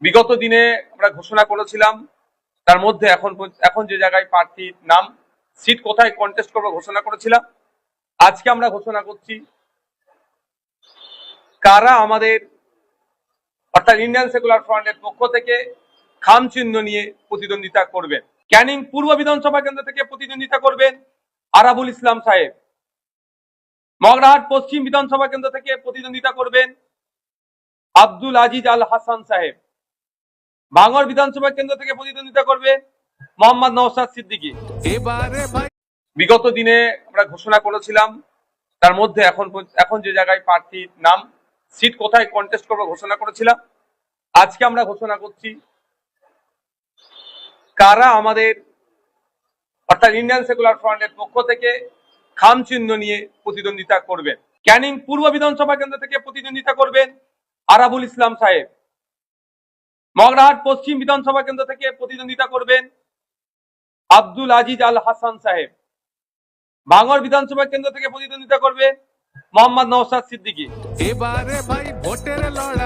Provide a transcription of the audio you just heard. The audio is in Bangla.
বিগত দিনে আমরা ঘোষণা করেছিলাম, তার মধ্যে এখন যে জায়গায় প্রার্থীর নাম, সিট কোথায় কন্টেস্ট করবো ঘোষণা করেছিলাম। আজকে আমরা ঘোষণা করছি কারা আমাদের অর্থাৎ ইন্ডিয়ান সেকুলার ফ্রন্টের পক্ষ থেকে খাম চিহ্ন নিয়ে প্রতিদ্বন্দ্বিতা করবেন। ক্যানিং পূর্ব বিধানসভা কেন্দ্র থেকে প্রতিদ্বন্দ্বিতা করবেন আরাবুল ইসলাম সাহেব। মগরাহাট পশ্চিম বিধানসভা কেন্দ্র থেকে প্রতিদ্বন্দ্বিতা করবেন আব্দুল আজিজ আল হাসান সাহেব। ভাঙড় বিধানসভা কেন্দ্র থেকে প্রতিদ্বন্দ্বিতা করবেন মোহাম্মদ নওশাদ সিদ্দিকী। বিগত দিনে আমরা ঘোষণা করেছিলাম, তার মধ্যে এখন যে জায়গায় প্রার্থীর নাম, সিট কোথায় কন্টেস্ট করবো ঘোষণা করেছিলাম। আজকে আমরা ঘোষণা করছি কারা আমাদের অর্থাৎ ইন্ডিয়ান সেকুলার ফ্রন্টের পক্ষ থেকে খাম চিহ্ন নিয়ে প্রতিদ্বন্দ্বিতা করবেন। ক্যানিং পূর্ব বিধানসভা কেন্দ্র থেকে প্রতিদ্বন্দ্বিতা করবেন আরাবুল ইসলাম সাহেব। মগরাহাট পশ্চিম বিধানসভা কেন্দ্র থেকে প্রতিদ্বন্দ্বিতা করবেন আব্দুল আজিজ আল হাসান সাহেব। ভাঙড় বিধানসভা কেন্দ্র থেকে প্রতিদ্বন্দ্বিতা করবেন মোহাম্মদ নওশাদ সিদ্দিকী। এবারে ভাই ভোটের লড়াই।